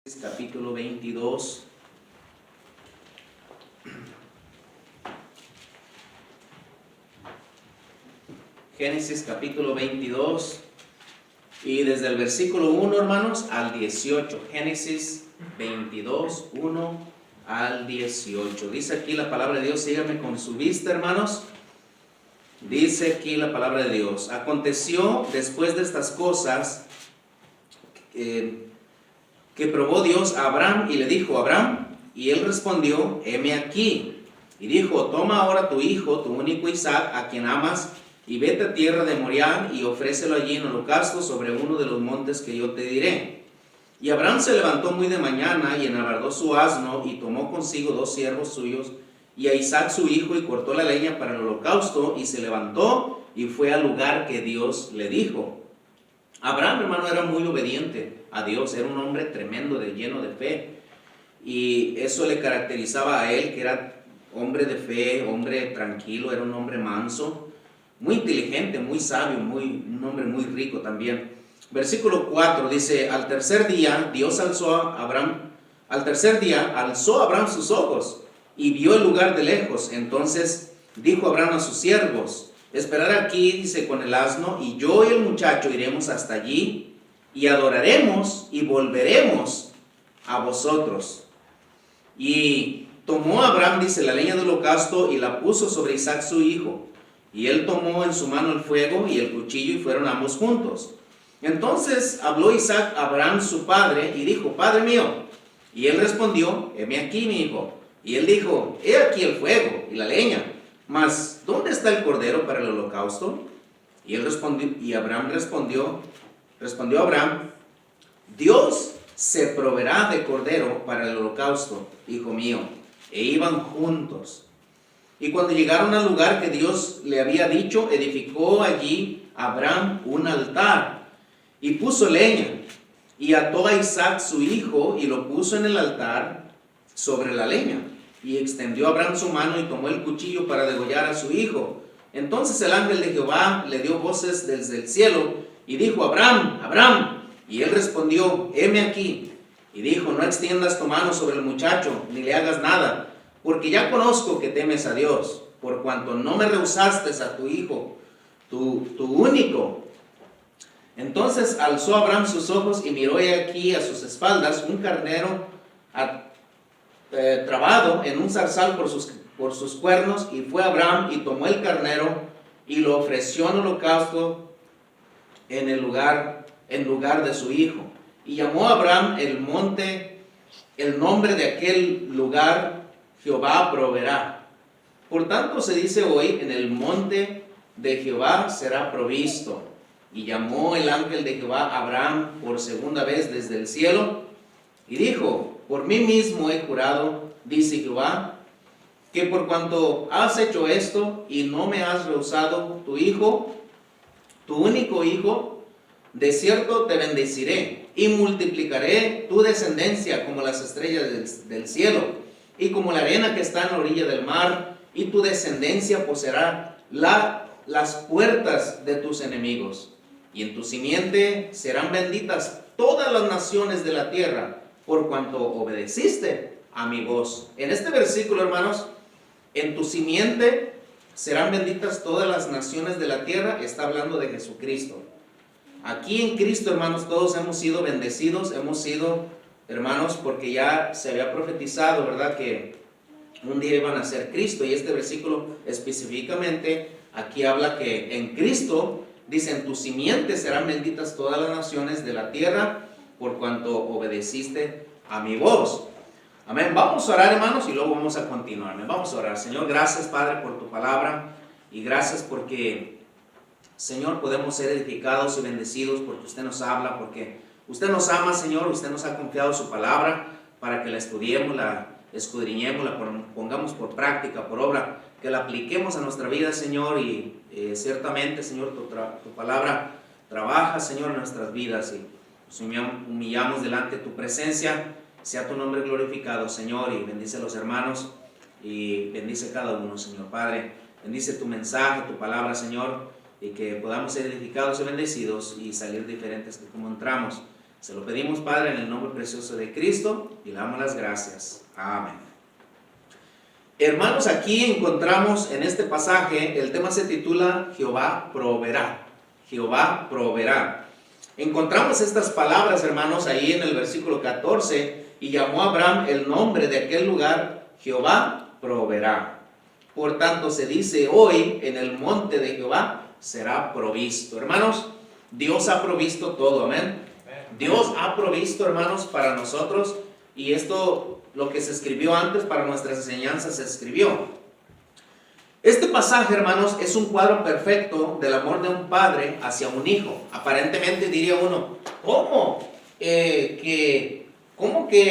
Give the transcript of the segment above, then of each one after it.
Capítulo 22. Génesis capítulo 22 y desde el versículo 1, hermanos, al 18. Génesis 22, 1 al 18. Dice aquí la palabra de Dios, síganme con su vista, hermanos. Dice aquí la palabra de Dios: aconteció después de estas cosas que probó Dios a Abraham y le dijo: Abraham, y él respondió: heme aquí. Y dijo: toma ahora tu hijo, tu único Isaac, a quien amas, y vete a tierra de Moriah y ofrécelo allí en holocausto sobre uno de los montes que yo te diré. Y Abraham se levantó muy de mañana y enarbardó su asno y tomó consigo 2 siervos suyos y a Isaac su hijo, y cortó la leña para el holocausto, y se levantó y fue al lugar que Dios le dijo. Abraham, hermano, era muy obediente a Dios, era un hombre tremendo, lleno de fe, y eso le caracterizaba a él, que era hombre de fe, hombre tranquilo, era un hombre manso, muy inteligente, muy sabio, un hombre muy rico también. Versículo 4 dice: al tercer día alzó Abraham sus ojos y vio el lugar de lejos. Entonces dijo Abraham a sus siervos: esperad aquí, dice, con el asno, y yo y el muchacho iremos hasta allí y adoraremos y volveremos a vosotros. Y tomó Abraham, dice, la leña del holocausto y la puso sobre Isaac su hijo. Y él tomó en su mano el fuego y el cuchillo, y fueron ambos juntos. Entonces habló Isaac a Abraham su padre y dijo: Padre mío. Y él respondió: heme aquí, mi hijo. Y él dijo: he aquí el fuego y la leña, mas ¿dónde está el cordero para el holocausto? Y él respondió, y Abraham respondió a Abraham: Dios se proveerá de cordero para el holocausto, hijo mío. E iban juntos. Y cuando llegaron al lugar que Dios le había dicho, edificó allí Abraham un altar y puso leña, y ató a Isaac su hijo y lo puso en el altar sobre la leña. Y extendió Abraham su mano y tomó el cuchillo para degollar a su hijo. Entonces el ángel de Jehová le dio voces desde el cielo y dijo: Abraham, Abraham. Y él respondió: heme aquí. Y dijo: no extiendas tu mano sobre el muchacho, ni le hagas nada, porque ya conozco que temes a Dios, por cuanto no me rehusaste a tu hijo, tu único. Entonces alzó Abraham sus ojos y miró, y aquí a sus espaldas un carnero trabado en un zarzal por sus cuernos. Y fue Abraham y tomó el carnero y lo ofreció en holocausto en lugar de su hijo. Y llamó a Abraham el nombre de aquel lugar: Jehová proveerá. Por tanto se dice hoy: en el monte de Jehová será provisto. Y llamó el ángel de Jehová a Abraham por segunda vez desde el cielo y dijo: por mí mismo he jurado, dice Jehová, que por cuanto has hecho esto y no me has rehusado tu hijo, tu único hijo, de cierto te bendeciré y multiplicaré tu descendencia como las estrellas del cielo y como la arena que está en la orilla del mar, y tu descendencia poseerá las puertas de tus enemigos. Y en tu simiente serán benditas todas las naciones de la tierra, por cuanto obedeciste a mi voz. En este versículo, hermanos, en tu simiente serán benditas todas las naciones de la tierra, está hablando de Jesucristo. Aquí en Cristo, hermanos, todos hemos sido bendecidos, hemos sido, hermanos, porque ya se había profetizado, ¿verdad?, que un día iban a ser Cristo. Y este versículo específicamente aquí habla que en Cristo, dice: en tu simiente serán benditas todas las naciones de la tierra, por cuanto obedeciste a mi voz. Amén. Vamos a orar, hermanos, y luego vamos a continuar. Vamos a orar. Señor, gracias, Padre, por tu palabra, y gracias porque, Señor, podemos ser edificados y bendecidos porque usted nos habla, porque usted nos ama, Señor. Usted nos ha confiado su palabra para que la estudiemos, la escudriñemos, la pongamos por práctica, por obra, que la apliquemos a nuestra vida, Señor. Y ciertamente, Señor, tu palabra trabaja, Señor, en nuestras vidas, y nos humillamos delante de tu presencia. Sea tu nombre glorificado, Señor, y bendice a los hermanos y bendice a cada uno, Señor. Padre, bendice tu mensaje, tu palabra, Señor, y que podamos ser edificados y bendecidos y salir diferentes de como entramos. Se lo pedimos, Padre, en el nombre precioso de Cristo, y le damos las gracias. Amén. Hermanos, aquí encontramos en este pasaje, el tema se titula Jehová proveerá. Jehová proveerá. Encontramos estas palabras, hermanos, ahí en el versículo 14, y llamó a Abraham el nombre de aquel lugar, Jehová proveerá. Por tanto, se dice hoy, en el monte de Jehová será provisto. Hermanos, Dios ha provisto todo, amén. Dios ha provisto, hermanos, para nosotros, y esto, lo que se escribió antes para nuestras enseñanzas, se escribió. Este pasaje, hermanos, es un cuadro perfecto del amor de un padre hacia un hijo. Aparentemente diría uno, ¿cómo que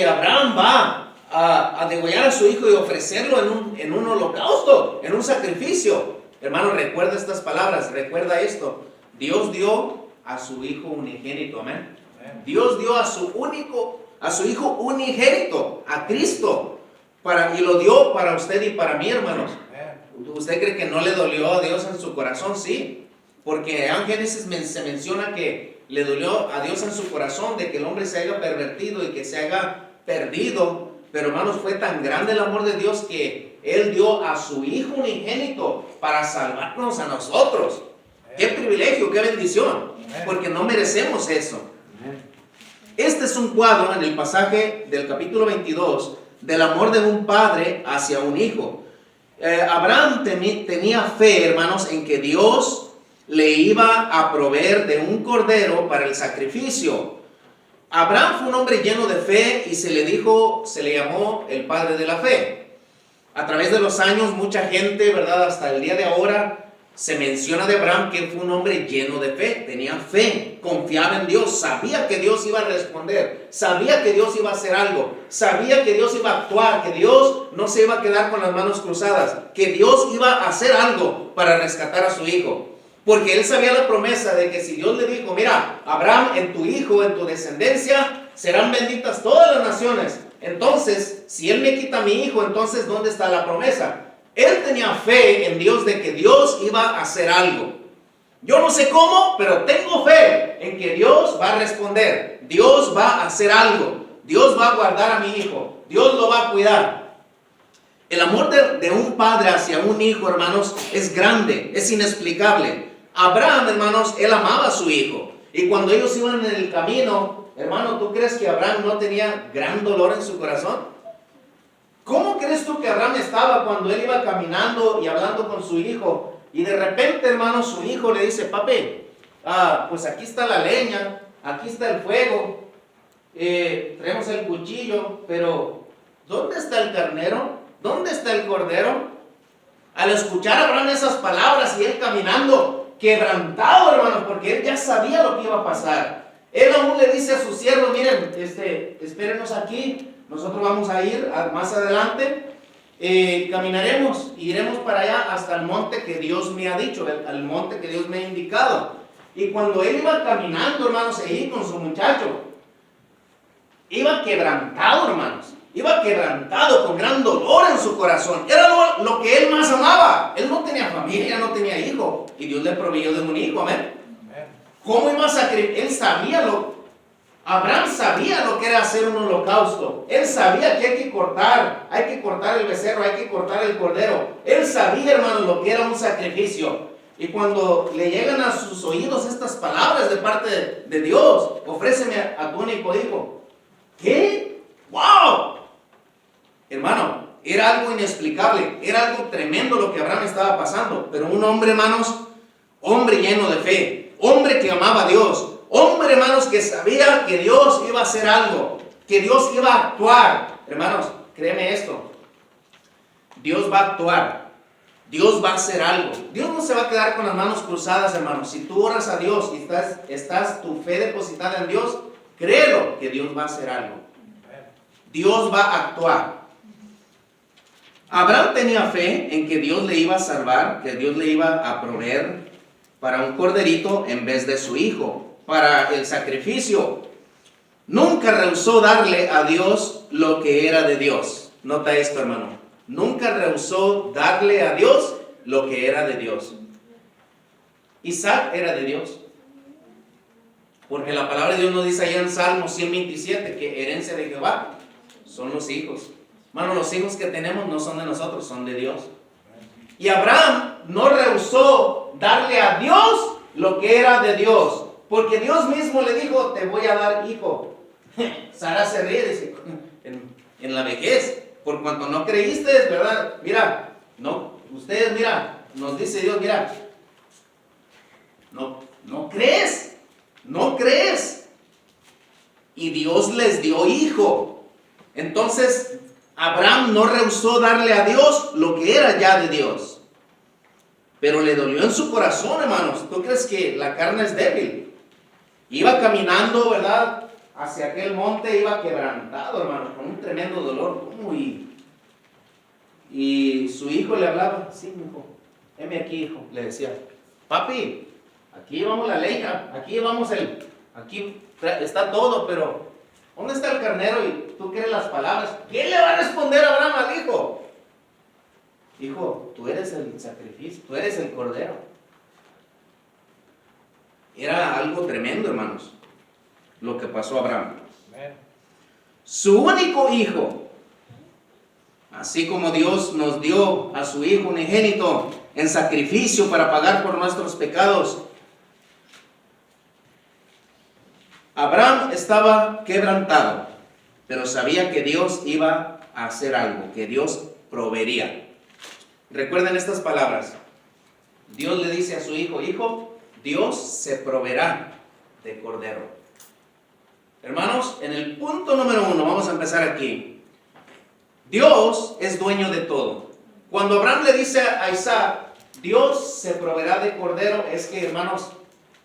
Abraham va a degollar a su hijo y ofrecerlo en un holocausto, en un sacrificio? Hermano, recuerda estas palabras, recuerda esto. Dios dio a su hijo unigénito, amén. Dios dio a su hijo unigénito, a Cristo, y lo dio para usted y para mí, hermanos. ¿Usted cree que no le dolió a Dios en su corazón? Sí, porque en Génesis se menciona que le dolió a Dios en su corazón de que el hombre se haya pervertido y que se haya perdido. Pero, hermanos, fue tan grande el amor de Dios que Él dio a su hijo unigénito para salvarnos a nosotros. ¡Qué privilegio, qué bendición! Porque no merecemos eso. Este es un cuadro en el pasaje del capítulo 22 del amor de un padre hacia un hijo. Abraham tenía fe, hermanos, en que Dios le iba a proveer de un cordero para el sacrificio. Abraham fue un hombre lleno de fe y se le llamó el padre de la fe. A través de los años, mucha gente, ¿verdad? Hasta el día de ahora, se menciona de Abraham que fue un hombre lleno de fe, tenía fe, confiaba en Dios, sabía que Dios iba a responder, sabía que Dios iba a hacer algo, sabía que Dios iba a actuar, que Dios no se iba a quedar con las manos cruzadas, que Dios iba a hacer algo para rescatar a su hijo. Porque él sabía la promesa de que si Dios le dijo, mira, Abraham, en tu hijo, en tu descendencia, serán benditas todas las naciones. Entonces, si él me quita a mi hijo, entonces, ¿dónde está la promesa? Él tenía fe en Dios de que Dios iba a hacer algo. Yo no sé cómo, pero tengo fe en que Dios va a responder. Dios va a hacer algo. Dios va a guardar a mi hijo. Dios lo va a cuidar. El amor de un padre hacia un hijo, hermanos, es grande, es inexplicable. Abraham, hermanos, él amaba a su hijo. Y cuando ellos iban en el camino, hermano, ¿tú crees que Abraham no tenía gran dolor en su corazón? ¿Cómo crees tú que Abraham estaba cuando él iba caminando y hablando con su hijo? Y de repente, hermano, su hijo le dice, papi, pues aquí está la leña, aquí está el fuego, traemos el cuchillo, pero ¿dónde está el carnero? ¿Dónde está el cordero? Al escuchar a Abraham esas palabras y él caminando, quebrantado, hermano, porque él ya sabía lo que iba a pasar. Él aún le dice a sus siervos, miren, espérenos aquí. Nosotros vamos a ir más adelante, caminaremos, iremos para allá hasta el monte que Dios me ha dicho, al monte que Dios me ha indicado. Y cuando él iba caminando, hermanos, ahí con su muchacho, iba quebrantado, hermanos, iba quebrantado con gran dolor en su corazón. Era lo que él más amaba. Él no tenía familia, no tenía hijo, y Dios le proveyó de un hijo, amén. ¿Cómo iba a sacrificar? Él sabía Abraham sabía lo que era hacer un holocausto. Él sabía que hay que cortar el becerro, hay que cortar el cordero. Él sabía, hermano, lo que era un sacrificio. Y cuando le llegan a sus oídos estas palabras de parte de Dios, ofréceme a tu único hijo. ¿Qué? ¡Wow! Hermano, era algo inexplicable, era algo tremendo lo que Abraham estaba pasando. Pero un hombre, hermanos, hombre lleno de fe, hombre que amaba a Dios. Hombre, hermanos, que sabía que Dios iba a hacer algo, que Dios iba a actuar. Hermanos, créeme esto. Dios va a actuar. Dios va a hacer algo. Dios no se va a quedar con las manos cruzadas, hermanos. Si tú oras a Dios y estás tu fe depositada en Dios, créelo que Dios va a hacer algo. Dios va a actuar. Abraham tenía fe en que Dios le iba a salvar, que Dios le iba a proveer para un corderito en vez de su hijo, para el sacrificio. Nunca rehusó darle a Dios lo que era de Dios. Nota esto, hermano. Nunca rehusó darle a Dios lo que era de Dios. Isaac era de Dios. Porque la palabra de Dios nos dice allá en Salmo 127 que herencia de Jehová son los hijos. Hermano, los hijos que tenemos no son de nosotros, son de Dios. Y Abraham no rehusó darle a Dios lo que era de Dios, porque Dios mismo le dijo, te voy a dar hijo. Sara se ríe, dice, en la vejez, por cuanto no creíste, ¿verdad? Mira, no, ustedes, mira, nos dice Dios, mira, no crees, no crees. Y Dios les dio hijo. Entonces, Abraham no rehusó darle a Dios lo que era ya de Dios. Pero le dolió en su corazón, hermanos. ¿Tú crees que la carne es débil? Iba caminando, ¿verdad? Hacia aquel monte, iba quebrantado, hermanos, con un tremendo dolor. Y su hijo le hablaba, sí, hijo, heme aquí, hijo. Le decía, papi, aquí llevamos la leña, aquí llevamos aquí está todo, pero ¿dónde está el carnero? Y tú quieres las palabras. ¿Quién le va a responder a Abraham al hijo? Hijo, tú eres el sacrificio, tú eres el cordero. Era algo tremendo, hermanos, lo que pasó a Abraham. Su único hijo, así como Dios nos dio a su hijo unigénito en sacrificio para pagar por nuestros pecados, Abraham estaba quebrantado, pero sabía que Dios iba a hacer algo, que Dios proveería. Recuerden estas palabras. Dios le dice a su hijo, hijo, Dios se proveerá de cordero. Hermanos, en el punto número 1, vamos a empezar aquí. Dios es dueño de todo. Cuando Abraham le dice a Isaac, Dios se proveerá de cordero, es que, hermanos,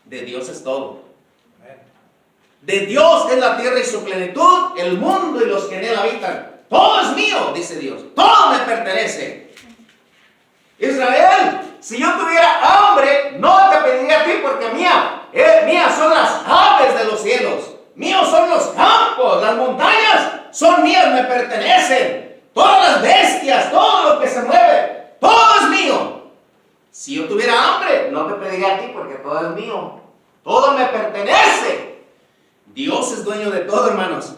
de Dios es todo. De Dios es la tierra y su plenitud, el mundo y los que en él habitan. Todo es mío, dice Dios. Todo me pertenece. Israel, si yo tuviera hambre, no te pediría a ti porque mías son las aves de los cielos. Míos son los campos, las montañas son mías, me pertenecen. Todas las bestias, todo lo que se mueve, todo es mío. Si yo tuviera hambre, no te pediría a ti porque todo es mío. Todo me pertenece. Dios es dueño de todo, hermanos.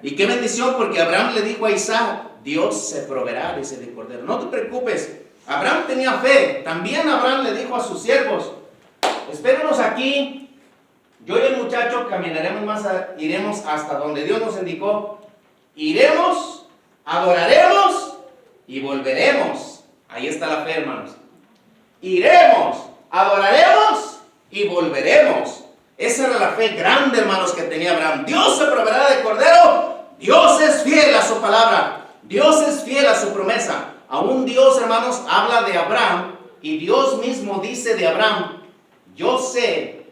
Y qué bendición, porque Abraham le dijo a Isaac, Dios se proveerá, dice, de cordero. No te preocupes, Abraham tenía fe. También Abraham le dijo a sus siervos, espérenos aquí, yo y el muchacho caminaremos iremos hasta donde Dios nos indicó. Iremos, adoraremos y volveremos. Ahí está la fe, hermanos. Iremos, adoraremos y volveremos. Esa era la fe grande, hermanos, que tenía Abraham. Dios se proveerá de cordero. Dios es fiel a su palabra. Dios es fiel a su promesa. Aún Dios, hermanos, habla de Abraham. Y Dios mismo dice de Abraham, yo sé,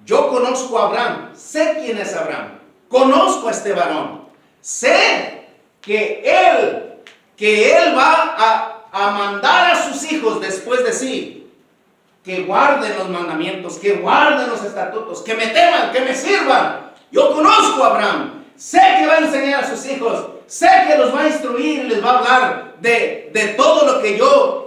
yo conozco a Abraham. Sé quién es Abraham. Conozco a este varón. Sé que él va a mandar a sus hijos después de sí, que guarden los mandamientos, que guarden los estatutos, que me teman, que me sirvan. Yo conozco a Abraham, sé que va a enseñar a sus hijos, sé que los va a instruir y les va a hablar de todo lo que yo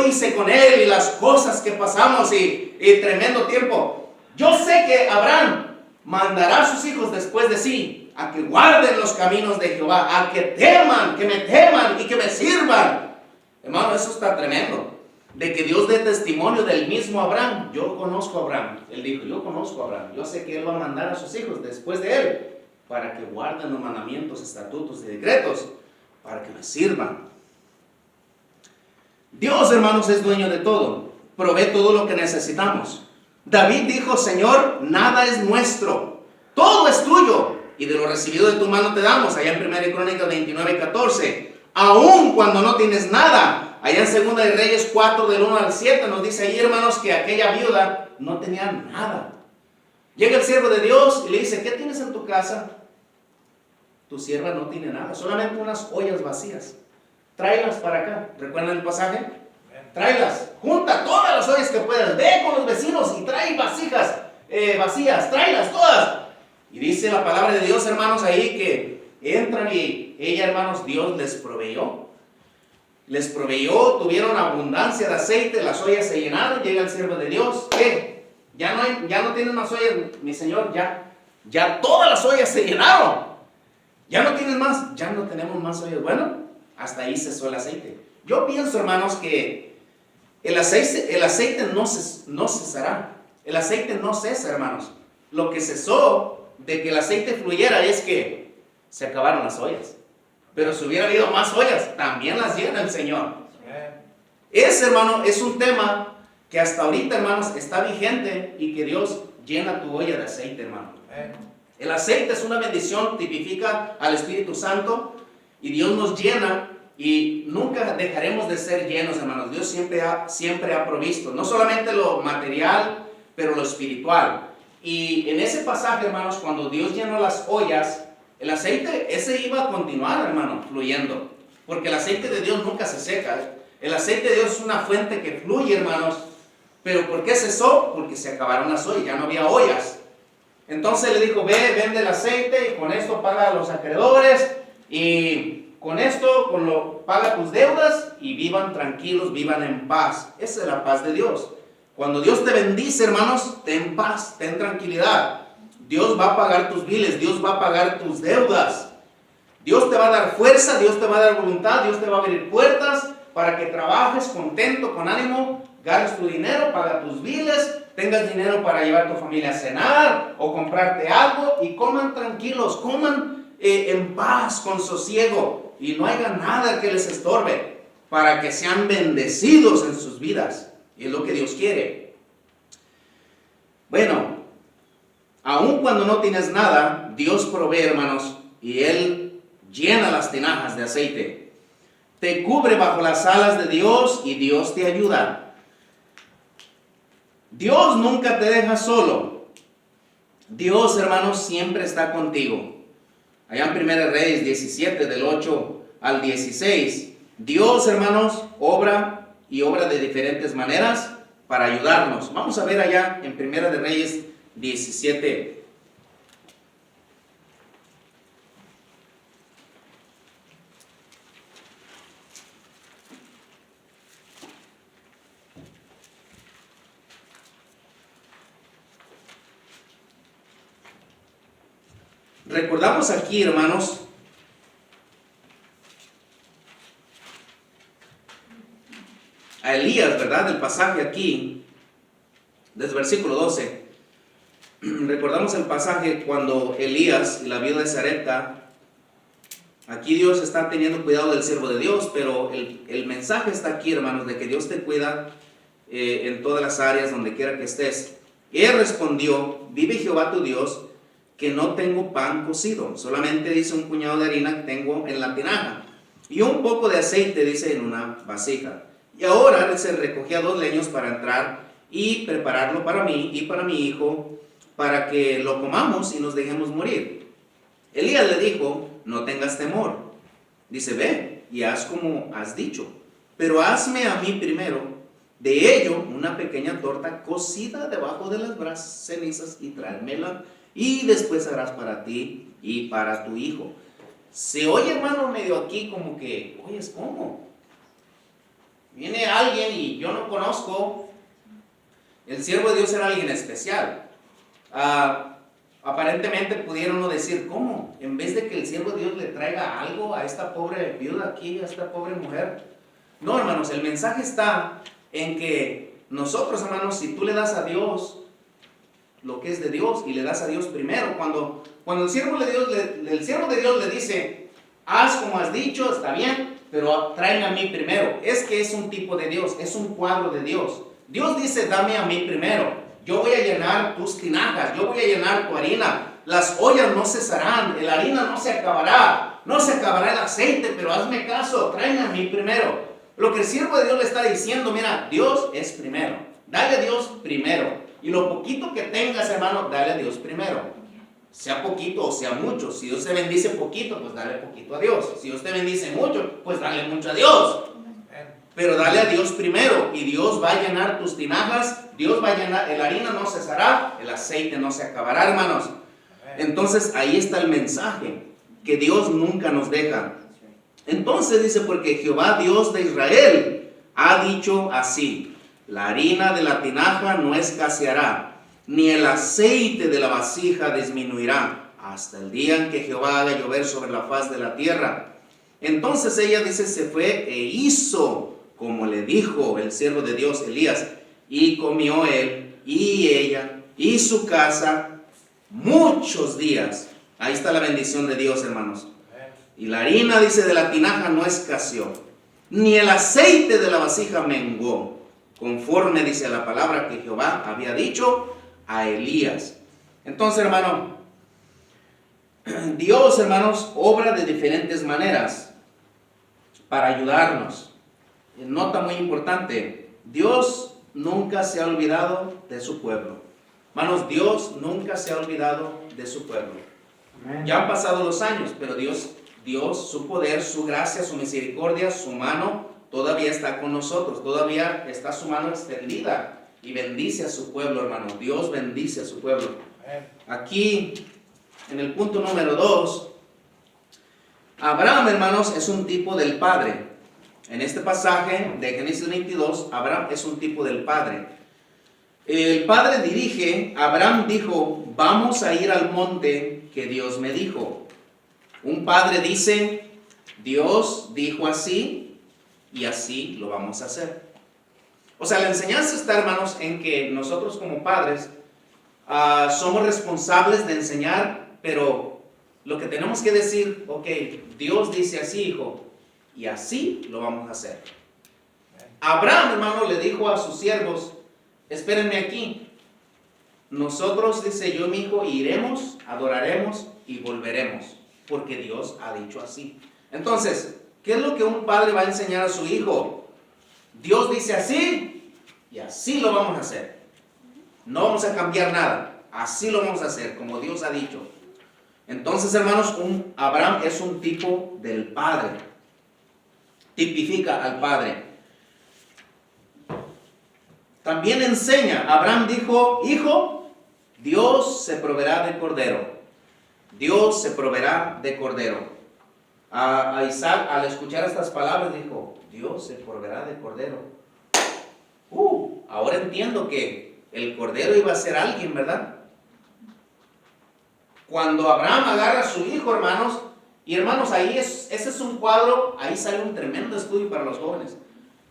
hice con él y las cosas que pasamos y tremendo tiempo. Yo sé que Abraham mandará a sus hijos después de sí a que guarden los caminos de Jehová, a que teman, que me teman y que me sirvan. Hermano, eso está tremendo. De que Dios dé testimonio del mismo Abraham. Yo conozco a Abraham. Él dijo, yo conozco a Abraham. Yo sé que él va a mandar a sus hijos después de él para que guarden los mandamientos, estatutos y decretos, para que me sirvan. Dios, hermanos, es dueño de todo. Provee todo lo que necesitamos. David dijo, Señor, nada es nuestro. Todo es tuyo. Y de lo recibido de tu mano te damos. Allá en 1 Crónicas 29:14. Aún cuando no tienes nada. Allá en 2 de Reyes 4, del 1 al 7, nos dice ahí, hermanos, que aquella viuda no tenía nada. Llega el siervo de Dios y le dice, ¿qué tienes en tu casa? Tu sierva no tiene nada, solamente unas ollas vacías. Tráelas para acá. ¿Recuerdan el pasaje? Tráelas, junta todas las ollas que puedas. Ve con los vecinos y trae vasijas vacías, tráelas todas. Y dice la palabra de Dios, hermanos, ahí que entran y ella, hermanos, Dios les proveyó. Les proveyó, tuvieron abundancia de aceite, las ollas se llenaron, llega el siervo de Dios. ¿Qué? Ya no tienes más ollas, mi señor, ya todas las ollas se llenaron. Ya no tienes más, ya no tenemos más ollas. Bueno, hasta ahí cesó el aceite. Yo pienso, hermanos, que el aceite no cesará. El aceite no cesa, hermanos. Lo que cesó de que el aceite fluyera es que se acabaron las ollas. Pero si hubiera habido más ollas, también las llena el Señor. Ese, hermano, es un tema que hasta ahorita, hermanos, está vigente y que Dios llena tu olla de aceite, hermano. El aceite es una bendición, tipifica al Espíritu Santo y Dios nos llena y nunca dejaremos de ser llenos, hermanos. Dios siempre ha provisto, no solamente lo material, pero lo espiritual. Y en ese pasaje, hermanos, cuando Dios llenó las ollas, el aceite ese iba a continuar, hermano, fluyendo. Porque el aceite de Dios nunca se seca. El aceite de Dios es una fuente que fluye, hermanos. Pero ¿por qué cesó? Porque se acabaron las ollas, ya no había ollas. Entonces le dijo, ve, vende el aceite y con esto paga a los acreedores y con esto paga tus deudas y vivan tranquilos, vivan en paz. Esa es la paz de Dios. Cuando Dios te bendice, hermanos, ten paz, ten tranquilidad. Dios va a pagar tus biles, Dios va a pagar tus deudas. Dios te va a dar fuerza, Dios te va a dar voluntad, Dios te va a abrir puertas para que trabajes contento, con ánimo, ganes tu dinero, paga tus biles, tengas dinero para llevar a tu familia a cenar o comprarte algo y coman tranquilos, coman en paz, con sosiego y no haya nada que les estorbe para que sean bendecidos en sus vidas. Y es lo que Dios quiere. Bueno, aun cuando no tienes nada, Dios provee, hermanos, y Él llena las tinajas de aceite. Te cubre bajo las alas de Dios y Dios te ayuda. Dios nunca te deja solo. Dios, hermanos, siempre está contigo. Allá en 1 Reyes 17, del 8 al 16, Dios, hermanos, obra y obra de diferentes maneras para ayudarnos. Vamos a ver allá en 1 Reyes 17. Recordamos aquí, hermanos, a Elías, ¿verdad? El pasaje aquí, desde el versículo 12. Recordamos el pasaje cuando Elías y la viuda de Sarepta, aquí Dios está teniendo cuidado del siervo de Dios, pero el mensaje está aquí, hermanos, de que Dios te cuida en todas las áreas, donde quiera que estés. Él respondió, vive Jehová tu Dios, que no tengo pan cocido, solamente dice un puñado de harina que tengo en la tinaja, y un poco de aceite, dice, en una vasija. Y ahora se recogía 2 leños para entrar y prepararlo para mí y para mi hijo, para que lo comamos y nos dejemos morir. Elías le dijo, no tengas temor. Dice, ve y haz como has dicho, pero hazme a mí primero de ello una pequeña torta cocida debajo de las cenizas y tráemela, y después harás para ti y para tu hijo. Se oye, hermano, medio aquí como que, oye, ¿cómo? Viene alguien y yo no conozco. El siervo de Dios era alguien especial. Aparentemente pudieron no decir, ¿cómo? En vez de que el siervo de Dios le traiga algo a esta pobre viuda aquí, a esta pobre mujer. No, hermanos, el mensaje está en que nosotros, hermanos, si tú le das a Dios lo que es de Dios y le das a Dios primero, cuando el siervo de Dios le dice, haz como has dicho, está bien, pero tráeme a mí primero. Es que es un tipo de Dios, es un cuadro de Dios. Dios dice, dame a mí primero. Yo voy a llenar tus tinajas, yo voy a llenar tu harina. Las ollas no cesarán, la harina no se acabará, no se acabará el aceite, pero hazme caso, tráeme a mí primero. Lo que el siervo de Dios le está diciendo, mira, Dios es primero. Dale a Dios primero. Y lo poquito que tengas, hermano, dale a Dios primero. Sea poquito o sea mucho. Si Dios te bendice poquito, pues dale poquito a Dios. Si Dios te bendice mucho, pues dale mucho a Dios. Pero dale a Dios primero y Dios va a llenar tus tinajas. Dios va a llenar, la harina no cesará, el aceite no se acabará, hermanos. Entonces ahí está el mensaje, que Dios nunca nos deja. Entonces dice, porque Jehová Dios de Israel ha dicho así, la harina de la tinaja no escaseará, ni el aceite de la vasija disminuirá, hasta el día en que Jehová haga llover sobre la faz de la tierra. Entonces ella, dice, se fue e hizo como le dijo el siervo de Dios Elías, y comió él y ella y su casa muchos días. Ahí está la bendición de Dios, hermanos. Y la harina, dice, de la tinaja no escaseó, ni el aceite de la vasija menguó, conforme, dice, a la palabra que Jehová había dicho a Elías. Entonces, hermano, Dios, hermanos, obra de diferentes maneras para ayudarnos. Nota muy importante, Dios nunca se ha olvidado de su pueblo. Hermanos, Dios nunca se ha olvidado de su pueblo. Amén. Ya han pasado los años, pero Dios, su poder, su gracia, su misericordia, su mano, todavía está con nosotros. Todavía está su mano extendida y bendice a su pueblo, hermano. Dios bendice a su pueblo. Amén. Aquí, en el punto número 2, Abraham, hermanos, es un tipo del Padre. En este pasaje de Génesis 22, Abraham es un tipo del Padre. El Padre dirige, Abraham dijo, vamos a ir al monte que Dios me dijo. Un padre dice, Dios dijo así y así lo vamos a hacer. O sea, la enseñanza está, hermanos, en que nosotros como padres somos responsables de enseñar, pero lo que tenemos que decir, ok, Dios dice así, hijo, y así lo vamos a hacer. Abraham, hermano, le dijo a sus siervos, espérenme aquí. Nosotros, dice, yo y mi hijo iremos, adoraremos y volveremos, porque Dios ha dicho así. Entonces, ¿qué es lo que un padre va a enseñar a su hijo? Dios dice así y así lo vamos a hacer. No vamos a cambiar nada, así lo vamos a hacer, como Dios ha dicho. Entonces, hermanos, Abraham es un tipo del padre. Tipifica al Padre. También enseña, Abraham dijo, hijo, Dios se proveerá de cordero. Dios se proveerá de cordero. A Isaac, al escuchar estas palabras, dijo, Dios se proveerá de cordero. Ahora entiendo que el cordero iba a ser alguien, ¿verdad? Cuando Abraham agarra a su hijo, hermanos, y hermanos, ese es un cuadro, ahí sale un tremendo estudio para los jóvenes.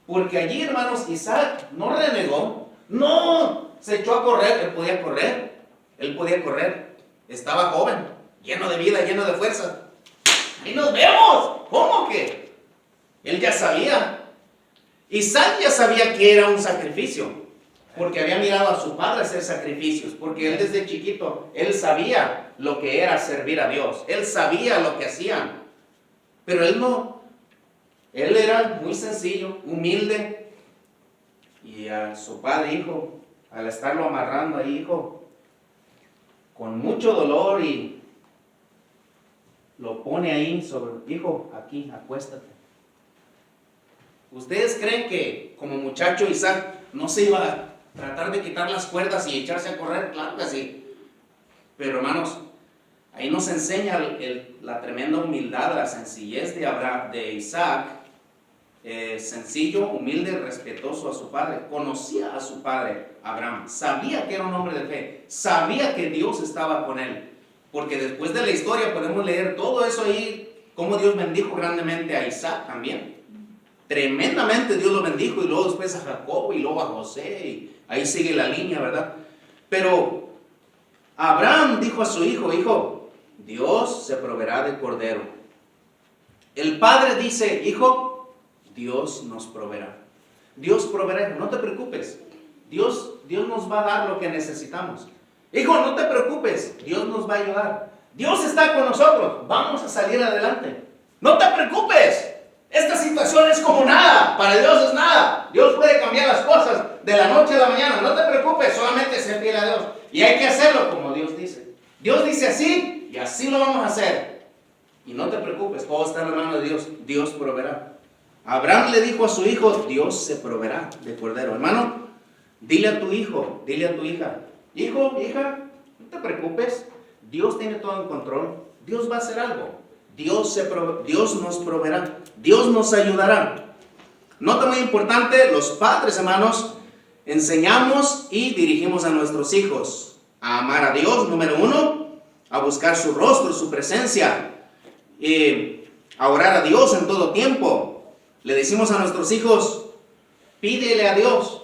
Porque allí, hermanos, Isaac no renegó, no se echó a correr, él podía correr, estaba joven, lleno de vida, lleno de fuerza. ¡Ahí nos vemos! ¿Cómo que? Él ya sabía. Isaac ya sabía que era un sacrificio, porque había mirado a su padre hacer sacrificios, porque él desde chiquito, él sabía lo que era servir a Dios, él sabía lo que hacían, pero él no, él era muy sencillo, humilde, y a su padre, hijo, al estarlo amarrando ahí, hijo, con mucho dolor, y lo pone ahí sobre, hijo, aquí, acuéstate. ¿Ustedes creen que como muchacho Isaac no se iba a tratar de quitar las cuerdas y echarse a correr? Claro que sí. Pero hermanos, ahí nos enseña la tremenda humildad, la sencillez de Isaac. Sencillo, humilde, respetuoso a su padre. Conocía a su padre Abraham. Sabía que era un hombre de fe. Sabía que Dios estaba con él. Porque después de la historia podemos leer todo eso ahí, cómo Dios bendijo grandemente a Isaac también. Tremendamente Dios lo bendijo, y luego después a Jacob y luego a José, y ahí sigue la línea, ¿verdad? Pero Abraham dijo a su hijo, hijo, Dios se proveerá de cordero. El padre dice, hijo, Dios nos proveerá. Dios proveerá, no te preocupes. Dios nos va a dar lo que necesitamos. Hijo, no te preocupes, Dios nos va a ayudar. Dios está con nosotros, vamos a salir adelante. No te preocupes. Esta situación es como nada, para Dios es nada. Dios puede cambiar las cosas de la noche a la mañana. No te preocupes, solamente sé fiel a Dios. Y hay que hacerlo como Dios dice. Dios dice así y así lo vamos a hacer. Y no te preocupes, todo está en la mano de Dios. Dios proveerá. Abraham le dijo a su hijo, Dios se proveerá de cordero. Hermano, dile a tu hijo, dile a tu hija, hijo, hija, no te preocupes. Dios tiene todo en control. Dios va a hacer algo. Dios nos proveerá, Dios nos ayudará. Nota muy importante, los padres, hermanos, enseñamos y dirigimos a nuestros hijos a amar a Dios, número 1, a buscar su rostro, su presencia, a orar a Dios en todo tiempo. Le decimos a nuestros hijos, pídele a Dios,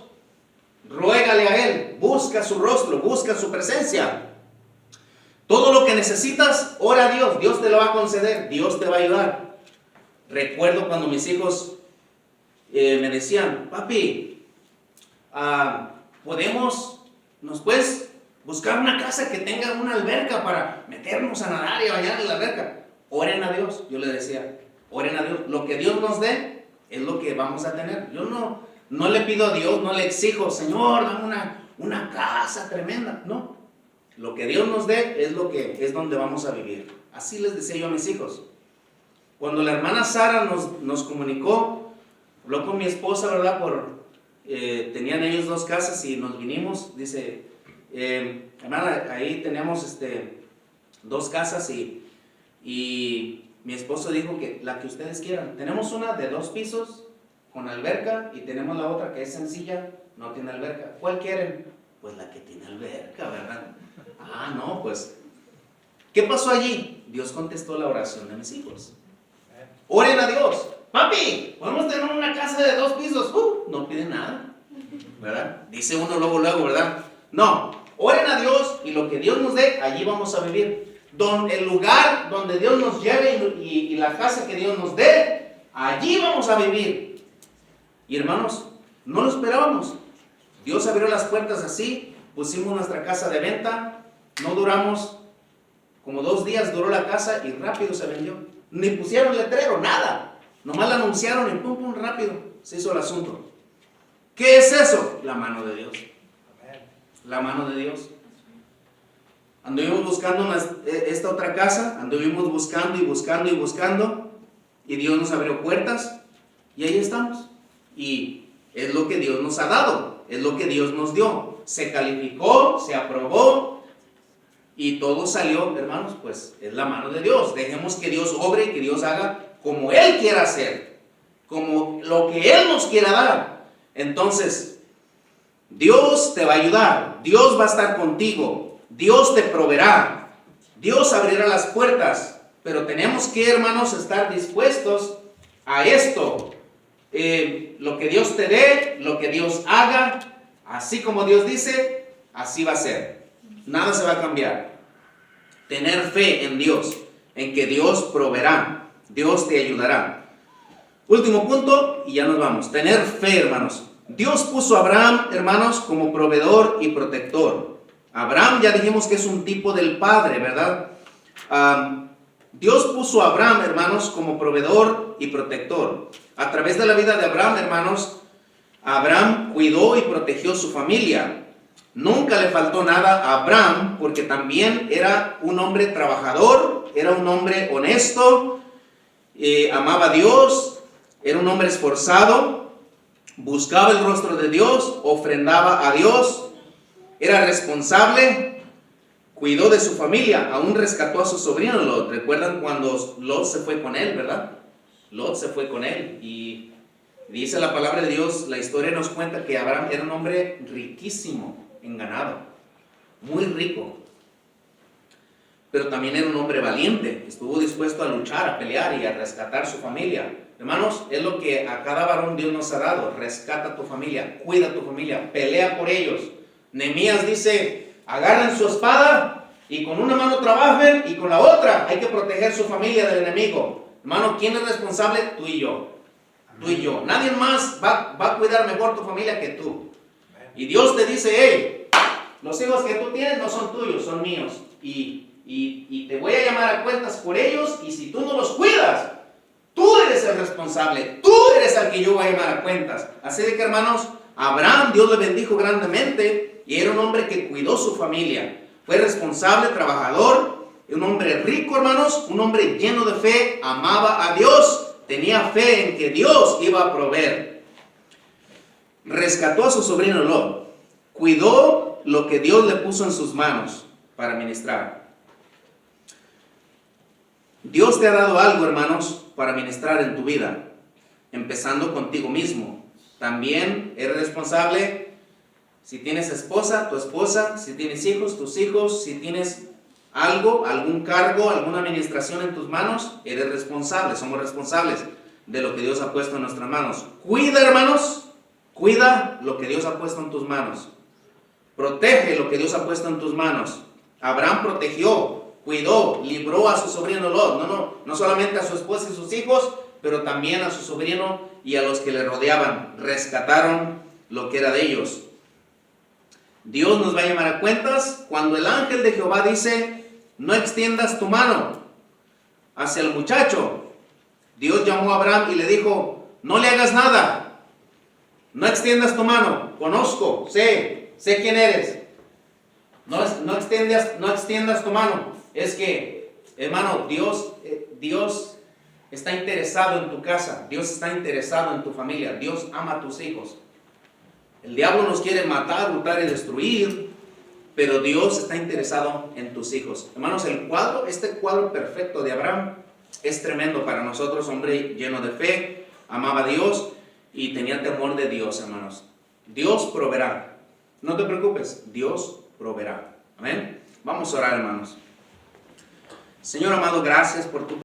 ruégale a Él, busca su rostro, busca su presencia. Todo lo que necesitas, ora a Dios, Dios te lo va a conceder, Dios te va a ayudar. Recuerdo cuando mis hijos me decían, papi, ¿nos puedes buscar una casa que tenga una alberca para meternos a nadar y a bañar en la alberca? Oren a Dios, yo les decía, oren a Dios. Lo que Dios nos dé es lo que vamos a tener. Yo no le pido a Dios, no le exijo, Señor, dame una casa tremenda. No, lo que Dios nos dé es donde vamos a vivir. Así les decía yo a mis hijos. Cuando la hermana Sara nos comunicó, habló con mi esposa, ¿verdad? Tenían ellos 2 casas y nos vinimos. Dice, hermana, ahí teníamos 2 casas y mi esposo dijo que la que ustedes quieran. Tenemos una de 2 pisos con alberca y tenemos la otra que es sencilla, no tiene alberca. ¿Cuál quieren? Pues la que tiene alberca, ¿verdad? No, pues, ¿qué pasó allí? Dios contestó la oración de mis hijos. Oren a Dios. Papi, podemos tener una casa de 2 pisos. No piden nada, ¿verdad? Dice uno luego, ¿verdad? No, oren a Dios y lo que Dios nos dé, allí vamos a vivir. El lugar donde Dios nos lleve y la casa que Dios nos dé, allí vamos a vivir. Y hermanos, no lo esperábamos. Dios abrió las puertas así, pusimos nuestra casa de venta, no duramos, como 2 días duró la casa y rápido se vendió. Ni pusieron letrero, nada. Nomás la anunciaron y pum, rápido se hizo el asunto. ¿Qué es eso? La mano de Dios. La mano de Dios. Anduvimos buscando esta otra casa, anduvimos buscando y Dios nos abrió puertas y ahí estamos. Y es lo que Dios nos ha dado, es lo que Dios nos dio. Se calificó, se aprobó y todo salió, hermanos, pues es la mano de Dios. Dejemos que Dios obre y que Dios haga como Él quiera hacer, como lo que Él nos quiera dar. Entonces, Dios te va a ayudar, Dios va a estar contigo, Dios te proveerá, Dios abrirá las puertas, pero tenemos que, hermanos, estar dispuestos a esto. Lo que Dios te dé, lo que Dios haga, así como Dios dice, así va a ser. Nada se va a cambiar. Tener fe en Dios, en que Dios proveerá, Dios te ayudará. Último punto y ya nos vamos. Tener fe, hermanos. Dios puso a Abraham, hermanos, como proveedor y protector. Abraham ya dijimos que es un tipo del Padre, ¿verdad? Dios puso a Abraham, hermanos, como proveedor y protector. A través de la vida de Abraham, hermanos, Abraham cuidó y protegió su familia. Nunca le faltó nada a Abraham porque también era un hombre trabajador, era un hombre honesto, amaba a Dios, era un hombre esforzado, buscaba el rostro de Dios, ofrendaba a Dios, era responsable, cuidó de su familia, aún rescató a su sobrino Lot. ¿Recuerdan cuando Lot se fue con él, verdad? Lot se fue con él y dice la palabra de Dios, la historia nos cuenta que Abraham era un hombre riquísimo en ganado, muy rico, pero también era un hombre valiente, estuvo dispuesto a luchar, a pelear y a rescatar su familia. Hermanos, es lo que a cada varón Dios nos ha dado: rescata a tu familia, cuida a tu familia, pelea por ellos. Nehemías dice, agarren su espada y con una mano trabajen y con la otra hay que proteger su familia del enemigo. Hermano, ¿quién es responsable? Tú y yo. Tú y yo. Nadie más va a cuidar mejor tu familia que tú. Y Dios te dice, hey, los hijos que tú tienes no son tuyos, son míos. Y te voy a llamar a cuentas por ellos, y si tú no los cuidas, tú eres el responsable, tú eres al que yo voy a llamar a cuentas. Así de que, hermanos, Abraham, Dios le bendijo grandemente, y era un hombre que cuidó su familia. Fue responsable, trabajador, un hombre rico, hermanos, un hombre lleno de fe, amaba a Dios, tenía fe en que Dios iba a proveer. Rescató a su sobrino Lot, cuidó lo que Dios le puso en sus manos para ministrar. Dios te ha dado algo, hermanos, para ministrar en tu vida, empezando contigo mismo. También eres responsable Si tienes esposa, tu esposa. Si tienes hijos, tus hijos. Si tienes algo, algún cargo, alguna administración en tus manos, eres responsable. Somos responsables de lo que Dios ha puesto en nuestras manos. Cuida, hermanos. Cuida lo que Dios ha puesto en tus manos. Protege lo que Dios ha puesto en tus manos. Abraham protegió, cuidó, libró a su sobrino Lot. No solamente a su esposa y sus hijos, pero también a su sobrino y a los que le rodeaban. Rescataron lo que era de ellos. Dios nos va a llamar a cuentas cuando el ángel de Jehová dice, no extiendas tu mano hacia el muchacho. Dios llamó a Abraham y le dijo, no le hagas nada. No extiendas tu mano. Conozco, sé quién eres. No extiendas tu mano. Es que, hermano, Dios está interesado en tu casa. Dios está interesado en tu familia. Dios ama a tus hijos. El diablo nos quiere matar, hurtar y destruir, pero Dios está interesado en tus hijos. Hermanos, este cuadro perfecto de Abraham es tremendo para nosotros. Hombre lleno de fe, amaba a Dios y tenía temor de Dios, hermanos. Dios proveerá. No te preocupes, Dios proveerá. Amén. Vamos a orar, hermanos. Señor amado, gracias por tu